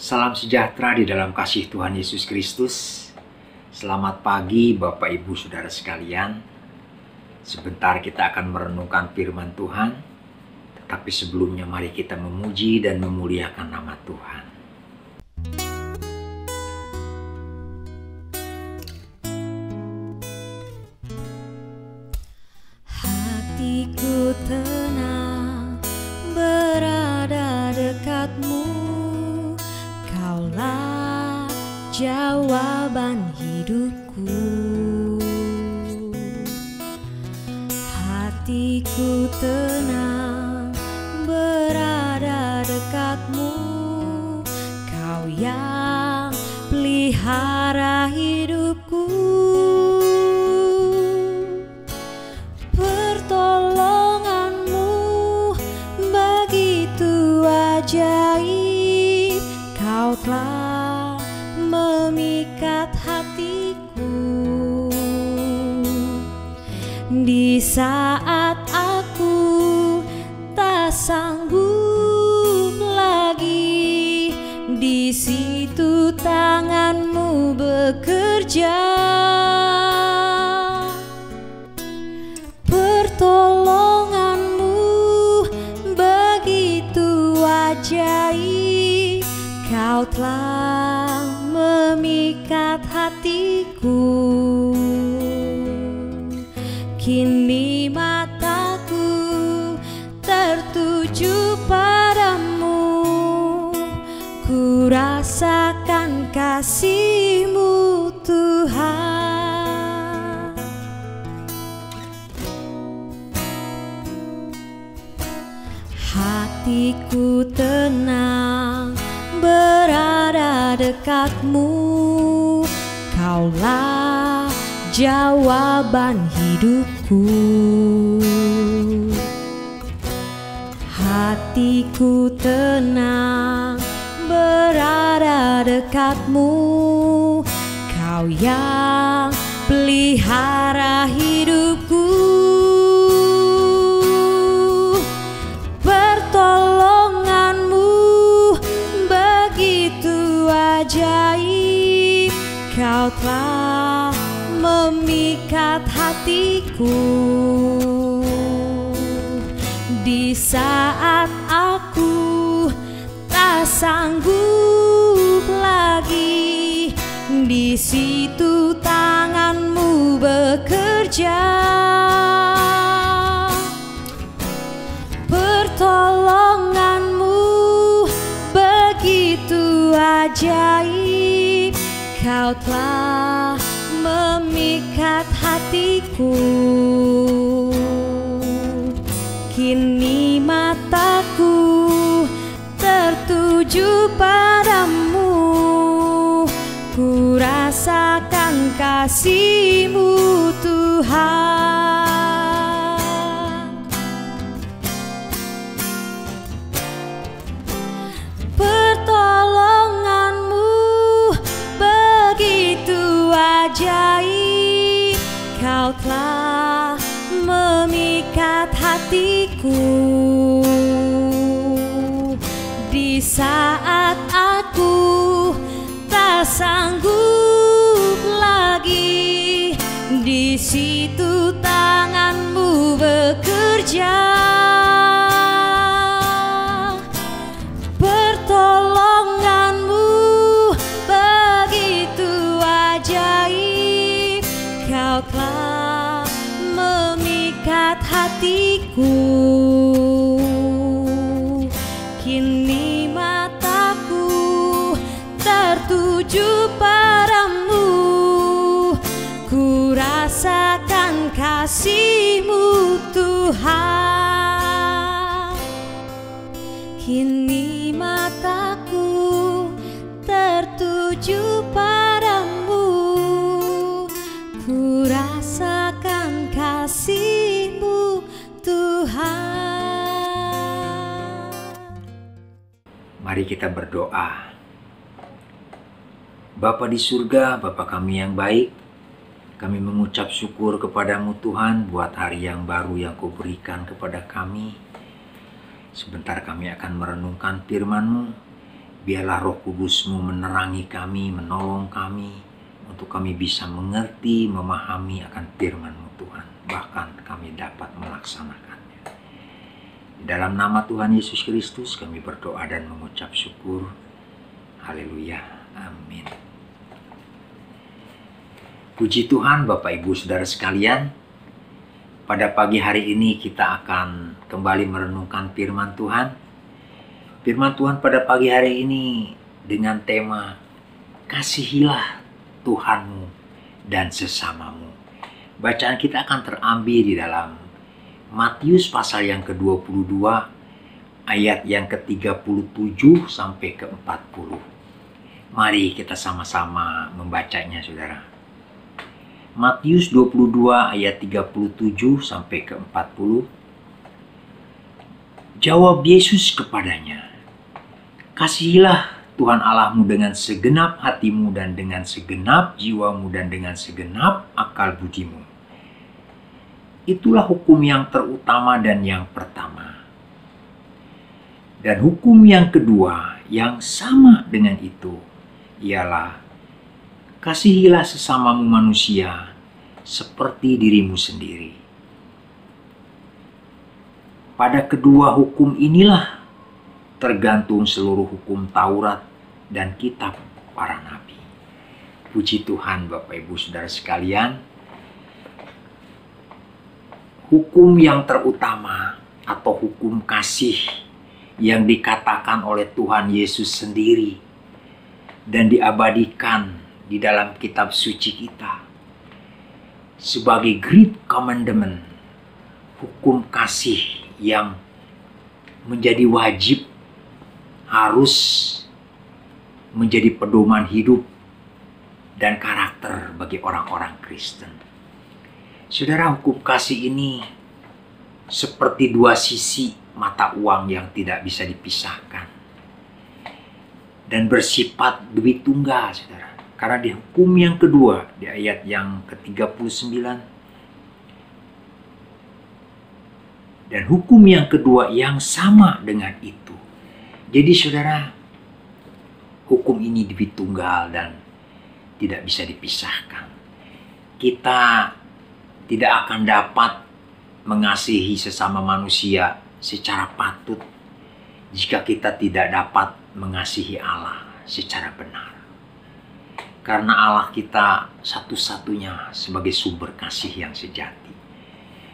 Salam sejahtera di dalam kasih Tuhan Yesus Kristus. Selamat pagi Bapak Ibu Saudara sekalian. Sebentar kita akan merenungkan firman Tuhan. Tetapi sebelumnya mari kita memuji dan memuliakan nama Tuhan. Hatiku tenang berada dekatmu, Kaulah jawaban hidupku. Hatiku tenang berada dekatmu, Kau yang pelihara hidupku. Pertolonganmu begitu ajaib, Kau telah memikat hatiku. Di saat aku tak sanggup lagi, di situ tanganmu bekerja. Pertolonganmu begitu ajaib, Kau telah memikat hatiku. Kini mataku tertuju padamu, ku rasakan kasih-Mu Tuhan. Hatiku tenang berada dekatmu, Kaulah jawaban hidupku. Hatiku tenang berada dekatmu, Kau yang pelihara hidupku. Pertolonganmu begitu ajaib, Kau telah memikat hatiku. Di saat aku tak sanggup lagi, di situ tanganmu bekerja. Pertolonganmu begitu ajaib, Kau telah memikat hatiku. Kini mataku tertuju padamu, ku rasakan kasih-Mu Tuhan. Pertolonganmu begitu ajaib, Kau telah memikat hatiku. Di saat aku tak sanggup lagi, di situ tanganmu bekerja. Pertolonganmu begitu ajaib, Kau telah memikat hatiku. Kini mataku tertuju padamu, ku rasakan kasih-Mu Tuhan. Kini mataku tertuju padamu, ku rasakan kasih-Mu Tuhan. Mari kita berdoa. Bapa di surga, Bapa kami yang baik, kami mengucap syukur kepadamu Tuhan buat hari yang baru yang Kau berikan kepada kami. Sebentar kami akan merenungkan firman-Mu. Biarlah Roh Kudus-Mu menerangi kami, menolong kami, untuk kami bisa mengerti, memahami akan firman-Mu Tuhan. Bahkan kami dapat melaksanakannya. Di dalam nama Tuhan Yesus Kristus kami berdoa dan mengucap syukur. Haleluya. Amin. Puji Tuhan Bapak Ibu Saudara sekalian. Pada pagi hari ini kita akan kembali merenungkan firman Tuhan. Firman Tuhan pada pagi hari ini dengan tema kasihilah Tuhanmu dan sesamamu. Bacaan kita akan terambil di dalam Matius pasal yang ke-22 ayat yang ke-37 sampai ke-40. Mari kita sama-sama membacanya saudara. Matius 22 ayat 37 sampai ke-40. Jawab Yesus kepadanya, kasihilah Tuhan Allahmu dengan segenap hatimu dan dengan segenap jiwamu dan dengan segenap akal budimu. Itulah hukum yang terutama dan yang pertama. Dan hukum yang kedua yang sama dengan itu ialah kasihilah sesamamu manusia seperti dirimu sendiri. Pada kedua hukum inilah tergantung seluruh hukum Taurat dan kitab para nabi. Puji Tuhan Bapak Ibu Saudara sekalian. Hukum yang terutama atau hukum kasih yang dikatakan oleh Tuhan Yesus sendiri dan diabadikan di dalam kitab suci kita sebagai Great Commandment, hukum kasih yang menjadi wajib, harus menjadi pedoman hidup dan karakter bagi orang-orang Kristen. Saudara, hukum kasih ini seperti dua sisi mata uang yang tidak bisa dipisahkan dan bersifat duit tunggal, saudara. Karena di hukum yang kedua, di ayat yang ke-39, dan hukum yang kedua yang sama dengan itu. Jadi saudara, hukum ini duit tunggal dan tidak bisa dipisahkan. Kita tidak akan dapat mengasihi sesama manusia secara patut jika kita tidak dapat mengasihi Allah secara benar. Karena Allah kita satu-satunya sebagai sumber kasih yang sejati.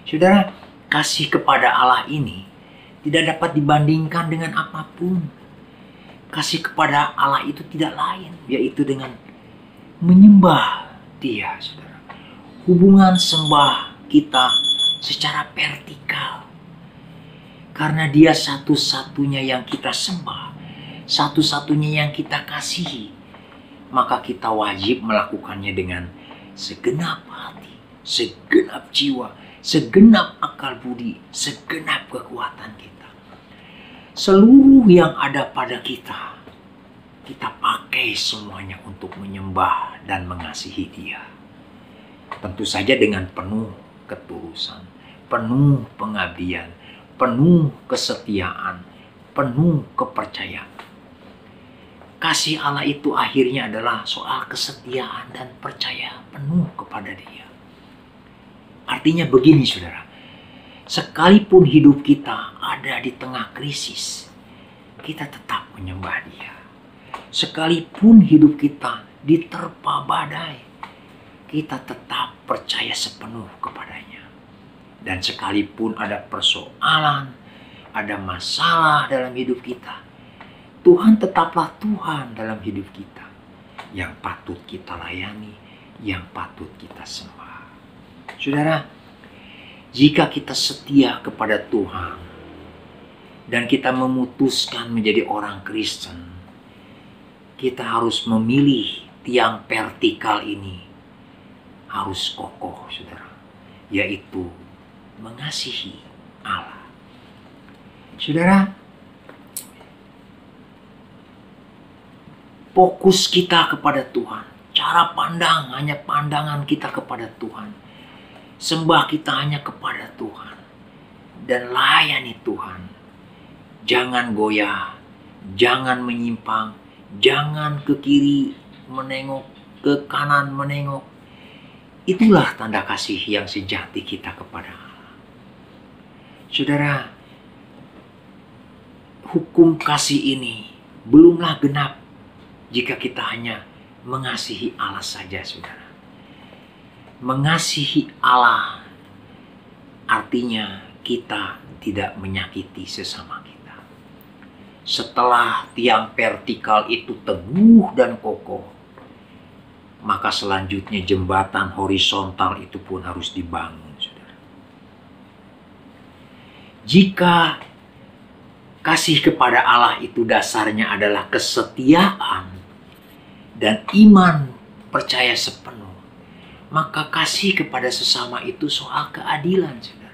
Saudara, kasih kepada Allah ini tidak dapat dibandingkan dengan apapun. Kasih kepada Allah itu tidak lain, yaitu dengan menyembah Dia, saudara. Hubungan sembah kita secara vertikal. Karena Dia satu-satunya yang kita sembah, satu-satunya yang kita kasihi, maka kita wajib melakukannya dengan segenap hati, segenap jiwa, segenap akal budi, segenap kekuatan kita. Seluruh yang ada pada kita, kita pakai semuanya untuk menyembah dan mengasihi Dia. Tentu saja dengan penuh ketulusan, penuh pengabdian, penuh kesetiaan, penuh kepercayaan. Kasih Allah itu akhirnya adalah soal kesetiaan dan percaya penuh kepada Dia. Artinya begini saudara, sekalipun hidup kita ada di tengah krisis, kita tetap menyembah Dia. Sekalipun hidup kita diterpa badai, kita tetap percaya sepenuh kepadanya. Dan sekalipun ada persoalan, ada masalah dalam hidup kita, Tuhan tetaplah Tuhan dalam hidup kita, yang patut kita layani, yang patut kita sembah. Saudara, jika kita setia kepada Tuhan dan kita memutuskan menjadi orang Kristen, kita harus memilih tiang vertikal ini harus kokoh, saudara, yaitu mengasihi Allah. Saudara, fokus kita kepada Tuhan, cara pandang hanya pandangan kita kepada Tuhan, sembah kita hanya kepada Tuhan, dan layani Tuhan. Jangan goyah, jangan menyimpang, Jangan ke kiri menengok, ke kanan menengok. Itulah tanda kasih yang sejati kita kepada Allah. Saudara, hukum kasih ini belumlah genap jika kita hanya mengasihi Allah saja, saudara. Mengasihi Allah artinya kita tidak menyakiti sesama kita. Setelah tiang vertikal itu teguh dan kokoh, maka selanjutnya jembatan horizontal itu pun harus dibangun, saudara. Jika kasih kepada Allah itu dasarnya adalah kesetiaan dan iman percaya sepenuh, maka kasih kepada sesama itu soal keadilan, saudara.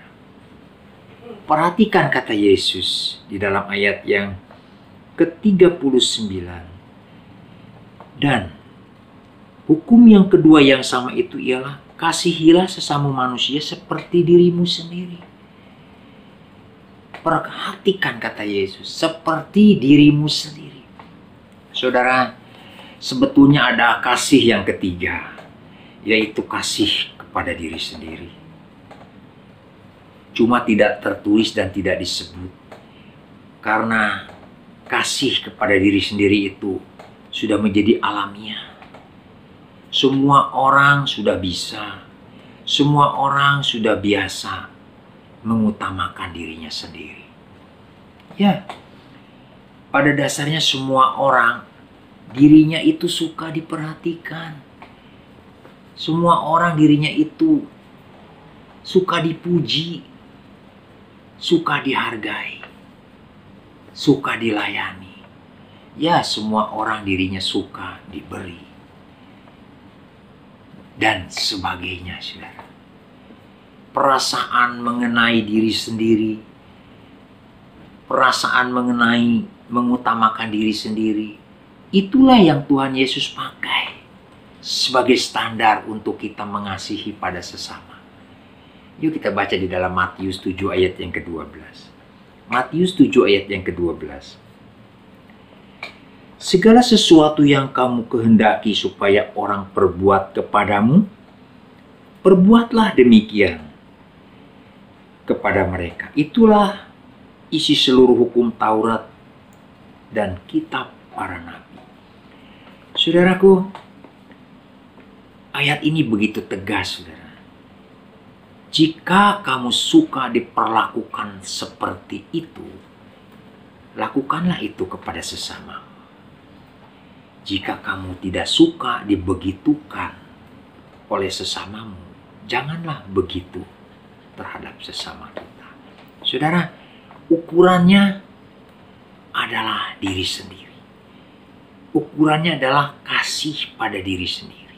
Perhatikan kata Yesus di dalam ayat yang ke-39. Dan hukum yang kedua yang sama itu ialah kasihilah sesama manusia seperti dirimu sendiri. Perhatikan kata Yesus, seperti dirimu sendiri. Saudara, sebetulnya ada kasih yang ketiga, yaitu kasih kepada diri sendiri. Cuma tidak tertulis dan tidak disebut. Karena kasih kepada diri sendiri itu sudah menjadi alamiah. Semua orang sudah bisa, semua orang sudah biasa mengutamakan dirinya sendiri. Ya, pada dasarnya semua orang dirinya itu suka diperhatikan. Semua orang dirinya itu suka dipuji, suka dihargai, suka dilayani. Ya, semua orang dirinya suka diberi. Dan sebagainya, saudara. Perasaan mengenai diri sendiri, perasaan mengenai mengutamakan diri sendiri, itulah yang Tuhan Yesus pakai sebagai standar untuk kita mengasihi pada sesama. Yuk kita baca di dalam Matius 7 ayat yang ke-12. Matius 7 ayat yang ke-12. Segala sesuatu yang kamu kehendaki supaya orang perbuat kepadamu, perbuatlah demikian kepada mereka. Itulah isi seluruh hukum Taurat dan kitab para nabi. Saudaraku, ayat ini begitu tegas, saudara. Jika kamu suka diperlakukan seperti itu, lakukanlah itu kepada sesama. Jika kamu tidak suka dibegitukan oleh sesamamu, janganlah begitu terhadap sesama kita. Saudara, ukurannya adalah diri sendiri. Ukurannya adalah kasih pada diri sendiri.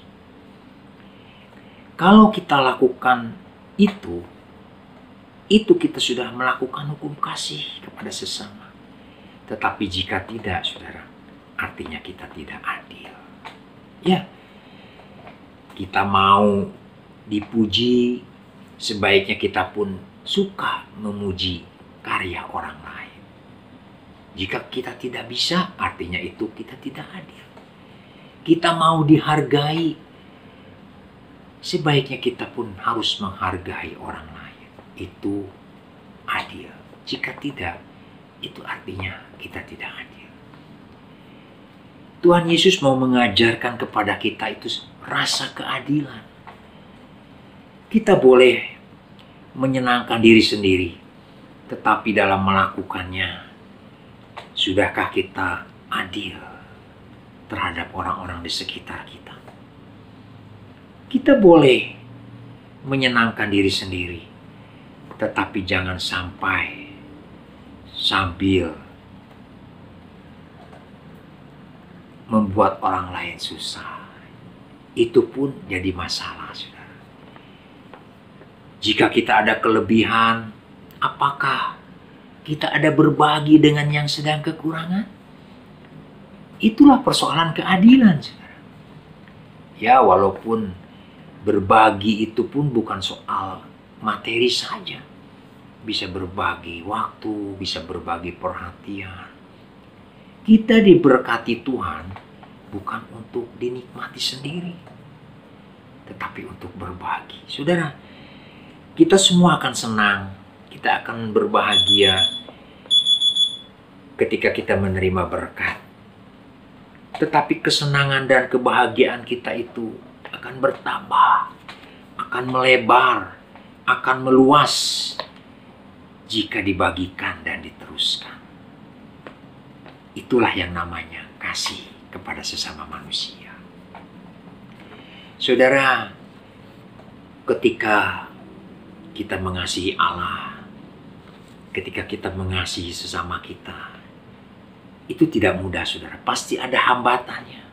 Kalau kita lakukan itu kita sudah melakukan hukum kasih kepada sesama. Tetapi jika tidak, saudara, artinya kita tidak adil. Ya, kita mau dipuji, sebaiknya kita pun suka memuji karya orang lain. Jika kita tidak bisa, artinya itu kita tidak adil. Kita mau dihargai, sebaiknya kita pun harus menghargai orang lain. Itu adil. Jika tidak, itu artinya kita tidak adil. Tuhan Yesus mau mengajarkan kepada kita itu rasa keadilan. Kita boleh menyenangkan diri sendiri, tetapi dalam melakukannya, sudahkah kita adil terhadap orang-orang di sekitar kita? Kita boleh menyenangkan diri sendiri, tetapi jangan sampai sambil membuat orang lain susah. Itu pun jadi masalah, saudara. Jika kita ada kelebihan, apakah kita ada berbagi dengan yang sedang kekurangan? Itulah persoalan keadilan, saudara. Ya, walaupun berbagi itu pun bukan soal materi saja. Bisa berbagi waktu, bisa berbagi perhatian. Kita diberkati Tuhan bukan untuk dinikmati sendiri, tetapi untuk berbagi. Saudara, kita semua akan senang, kita akan berbahagia ketika kita menerima berkat. Tetapi kesenangan dan kebahagiaan kita itu akan bertambah, akan melebar, akan meluas jika dibagikan dan diteruskan. Itulah yang namanya kasih kepada sesama manusia. Saudara, ketika kita mengasihi Allah, ketika kita mengasihi sesama kita, itu tidak mudah, saudara. Pasti ada hambatannya.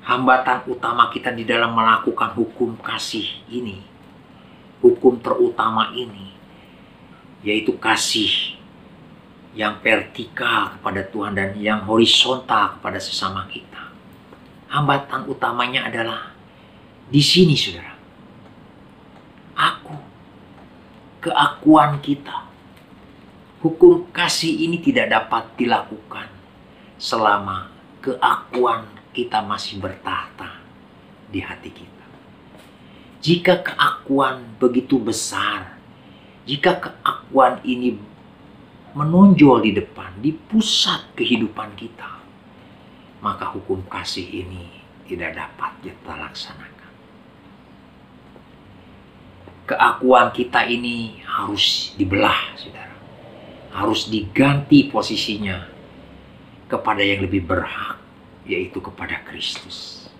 Hambatan utama kita di dalam melakukan hukum kasih ini, hukum terutama ini, yaitu kasih yang vertikal kepada Tuhan dan yang horizontal kepada sesama kita. Hambatan utamanya adalah di sini, saudara. Keakuan kita. Hukum kasih ini tidak dapat dilakukan selama keakuan kita masih bertahta di hati kita. Jika keakuan begitu besar, jika keakuan ini menonjol di depan, di pusat kehidupan kita, maka hukum kasih ini tidak dapat kita laksanakan. Keakuan kita ini harus dibelah, saudara. Harus diganti posisinya kepada yang lebih berhak, yaitu kepada Kristus.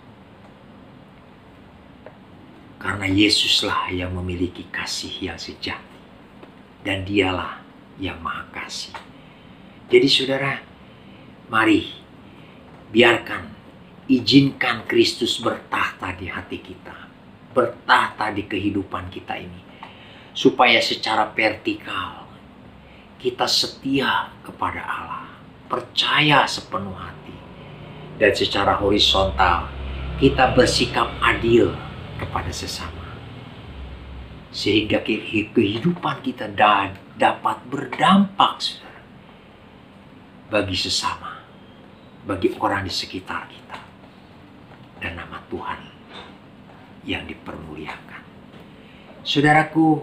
Karena Yesuslah yang memiliki kasih yang sejati, dan Dialah yang Maha Kasih. Jadi saudara, mari izinkan Kristus bertahta di hati kita, bertahta di kehidupan kita ini, supaya secara vertikal kita setia kepada Allah, percaya sepenuh hati, dan secara horizontal kita bersikap adil kepada sesama, sehingga kehidupan kita dapat berdampak, saudara, bagi sesama, bagi orang di sekitar kita, dan nama Tuhan yang dipermuliakan. Saudaraku,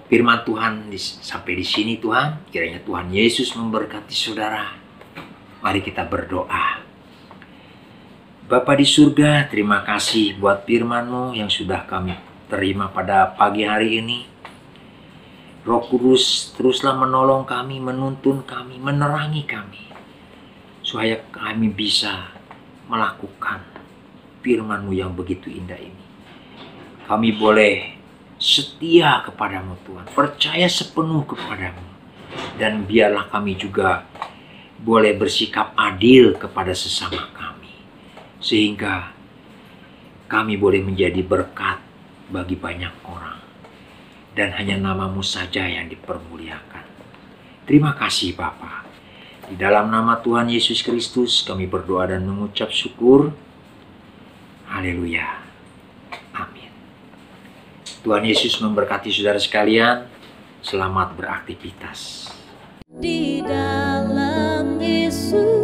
firman Tuhan sampai di sini, Tuhan. Kiranya Tuhan Yesus memberkati saudara. Mari kita berdoa. Bapa di surga, terima kasih buat firman-Mu yang sudah kami terima pada pagi hari ini. Roh Kudus, teruslah menolong kami, menuntun kami, menerangi kami, supaya kami bisa melakukan firman-Mu yang begitu indah ini. Kami boleh setia kepadamu, Tuhan, percaya sepenuh kepadamu, dan biarlah kami juga boleh bersikap adil kepada sesama kami, sehingga kami boleh menjadi berkat bagi banyak orang, dan hanya nama-Mu saja yang dipermuliakan. Terima kasih Bapa. Di dalam nama Tuhan Yesus Kristus kami berdoa dan mengucap syukur. Haleluya. Amin. Tuhan Yesus memberkati saudara sekalian. Selamat beraktivitas. Di dalam Yesus